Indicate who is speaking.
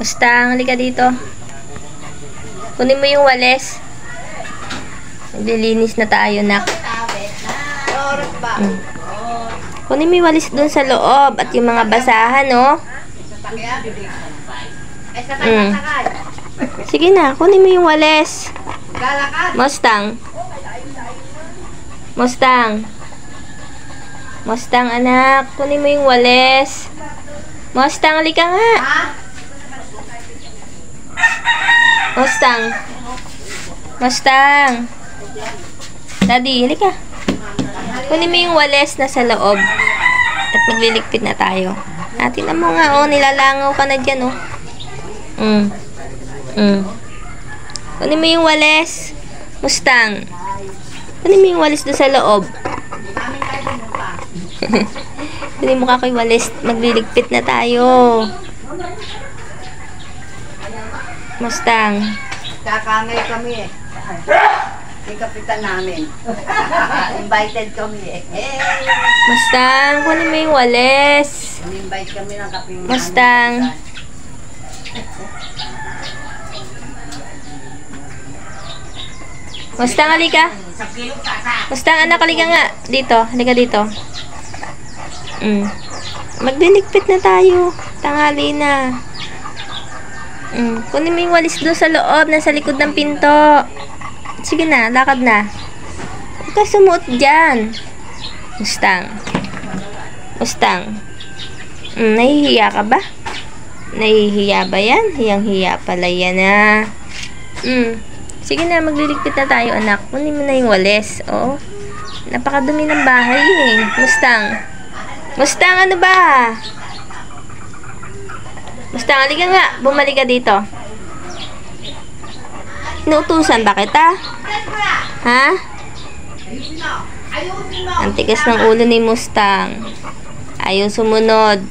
Speaker 1: Mustang, halika dito. Kunin mo yung walis. Naglilinis na tayo, nak. Kunin mo yung walis dun sa loob at yung mga basahan, no? Sige na, kunin mo yung walis. Mustang. Mustang. Mustang, anak. Kunin mo yung walis. Mustang, halika nga. Mustang. Mustang. Daddy, halika. Kunin mo yung walis na sa loob. At magliligpit na tayo. Tingnan mo nga, oh. Nilalangaw ka na dyan, oh. Kunin mo yung walis. Mustang. Kunin mo yung walis doon sa loob. Kunin mo ka kay walis. Magliligpit na tayo. Mustang.
Speaker 2: Kakangay kami eh. Yung kapitan namin. Invited kami eh.
Speaker 1: Mustang, kunin mo yung walis.
Speaker 2: In-invite kami ng kapitan.
Speaker 1: Mustang. Mustang, halika. Mustang, anak, halika nga. Dito, halika dito. Magliligpit na tayo. Tanghali na. Kunin mo yung walis doon sa loob, nasa likod ng pinto. Sige na, lakad na. Huwag ka sumuot dyan. Mustang. Mustang. Nahihiya ka ba? Nahihiya ba yan? Hiyang-hiya pala yan, ha? Sige na, magliligpit na tayo, anak. Kunin mo na yung walis. Oo. Napakadumi ng bahay, eh. Mustang. Mustang, ano ba? Mustang, halika nga. Bumalik ka dito. Inuutusan ba kita? Ha? Ang tigas ng ulo ni Mustang. Ayaw sumunod.